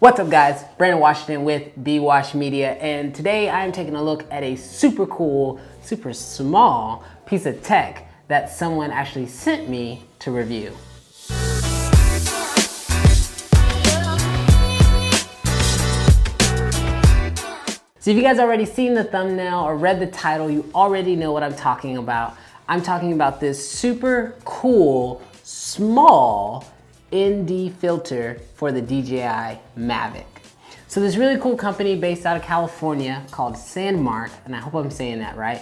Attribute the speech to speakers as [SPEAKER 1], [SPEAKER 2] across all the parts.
[SPEAKER 1] What's up guys, Brandon Washington with B Wash Media, and today I am taking a look at a super cool, super small piece of tech that someone actually sent me to review. So if you guys already seen the thumbnail or read the title, you already know what I'm talking about. I'm talking about this super cool, small ND filter for the DJI Mavic. So this really cool company based out of California called Sandmark, and I hope I'm saying that right.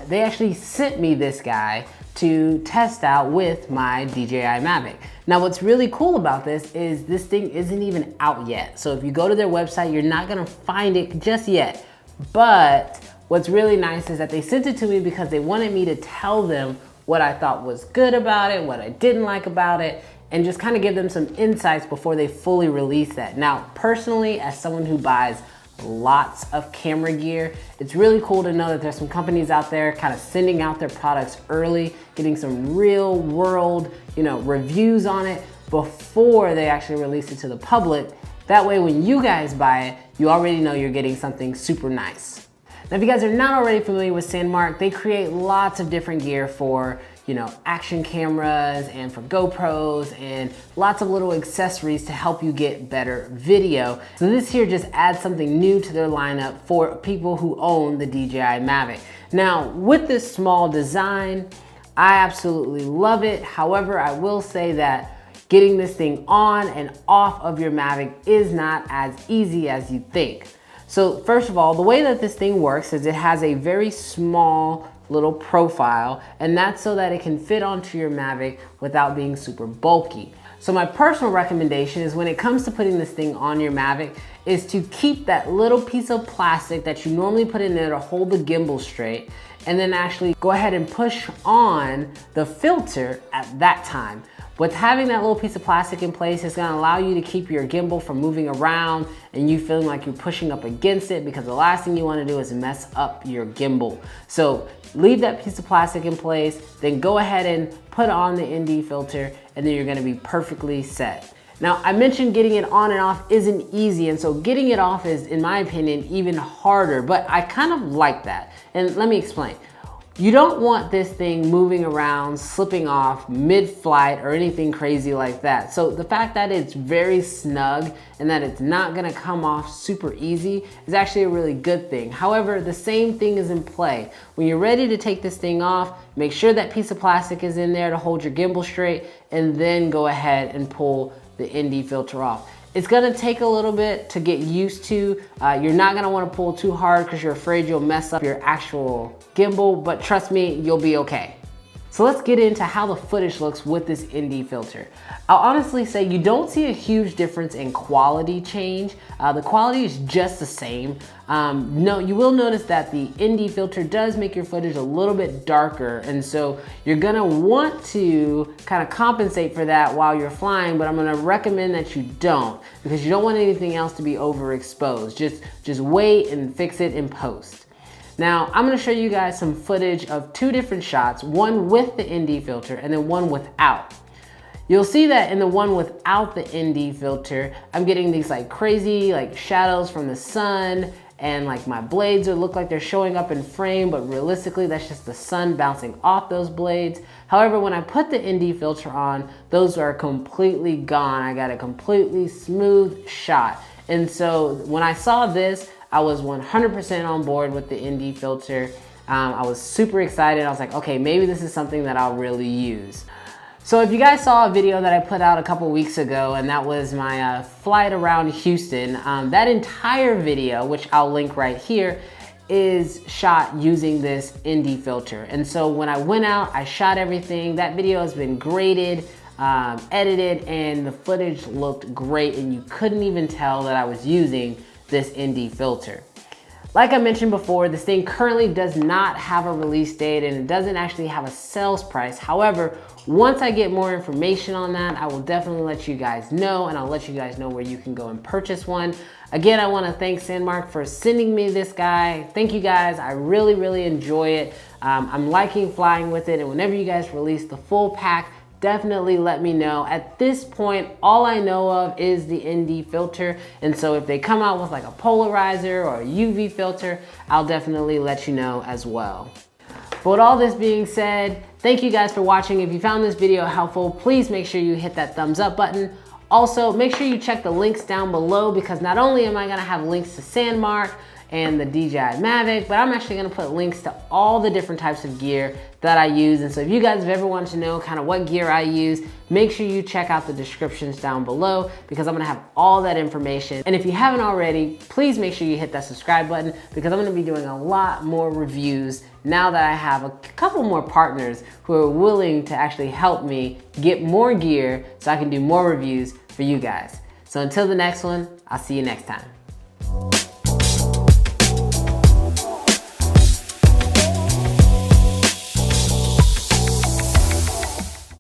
[SPEAKER 1] They actually sent me this guy to test out with my DJI Mavic. Now what's really cool about this is this thing isn't even out yet. So if you go to their website, you're not gonna find it just yet. But what's really nice is that they sent it to me because they wanted me to tell them what I thought was good about it, what I didn't like about it, and just kind of give them some insights before they fully release that. Now, personally, as someone who buys lots of camera gear, it's really cool to know that there's some companies out there kind of sending out their products early, getting some real world, reviews on it before they actually release it to the public. That way, when you guys buy it, you already know you're getting something super nice. Now, if you guys are not already familiar with Sandmark, they create lots of different gear for action cameras and for GoPros and lots of little accessories to help you get better video. So this here just adds something new to their lineup for people who own the DJI Mavic. Now, with this small design, I absolutely love it. However, I will say that getting this thing on and off of your Mavic is not as easy as you think. So first of all, the way that this thing works is it has a very small little profile, and that's so that it can fit onto your Mavic without being super bulky. So my personal recommendation is when it comes to putting this thing on your Mavic is to keep that little piece of plastic that you normally put in there to hold the gimbal straight, and then actually go ahead and push on the filter at that time. With having that little piece of plastic in place, it's gonna allow you to keep your gimbal from moving around and you feeling like you're pushing up against it, because the last thing you wanna do is mess up your gimbal. So leave that piece of plastic in place, then go ahead and put on the ND filter, and then you're gonna be perfectly set. Now, I mentioned getting it on and off isn't easy, and so getting it off is, in my opinion, even harder, but I kind of like that. And let me explain. You don't want this thing moving around, slipping off mid-flight or anything crazy like that. So the fact that it's very snug and that it's not gonna come off super easy is actually a really good thing. However, the same thing is in play. When you're ready to take this thing off, make sure that piece of plastic is in there to hold your gimbal straight, and then go ahead and pull the ND filter off. It's gonna take a little bit to get used to. You're not gonna wanna pull too hard because you're afraid you'll mess up your actual gimbal, but trust me, you'll be okay. So let's get into how the footage looks with this ND filter. I'll honestly say you don't see a huge difference in quality change. The quality is just the same. No, you will notice that the ND filter does make your footage a little bit darker, and so you're gonna want to kind of compensate for that while you're flying, but I'm gonna recommend that you don't, because you don't want anything else to be overexposed. Just wait and fix it in post. Now, I'm gonna show you guys some footage of two different shots, one with the ND filter and then one without. You'll see that in the one without the ND filter, I'm getting these crazy shadows from the sun, and my blades look like they're showing up in frame, but realistically that's just the sun bouncing off those blades. However, when I put the ND filter on, those are completely gone. I got a completely smooth shot. And so when I saw this, I was 100% on board with the ND filter. I was super excited. I was like, okay, maybe this is something that I'll really use. So if you guys saw a video that I put out a couple weeks ago, and that was my flight around Houston, that entire video, which I'll link right here, is shot using this ND filter. And so when I went out, I shot everything. That video has been graded, edited, and the footage looked great, and you couldn't even tell that I was using this ND filter. Like I mentioned before, this thing currently does not have a release date, and it doesn't actually have a sales price. However, once I get more information on that, I will definitely let you guys know, and I'll let you guys know where you can go and purchase one. Again, I wanna thank Sandmark for sending me this guy. Thank you guys, I really enjoy it. I'm liking flying with it, and whenever you guys release the full pack, definitely let me know. At this point, all I know of is the ND filter. And so if they come out with like a polarizer or a UV filter, I'll definitely let you know as well. But with all this being said, thank you guys for watching. If you found this video helpful, please make sure you hit that thumbs up button. Also, make sure you check the links down below, because not only am I gonna have links to Sandmark and the DJI Mavic, but I'm actually gonna put links to all the different types of gear that I use. And so if you guys have ever wanted to know kind of what gear I use, make sure you check out the descriptions down below, because I'm gonna have all that information. And if you haven't already, please make sure you hit that subscribe button, because I'm gonna be doing a lot more reviews now that I have a couple more partners who are willing to actually help me get more gear so I can do more reviews for you guys. So until the next one, I'll see you next time.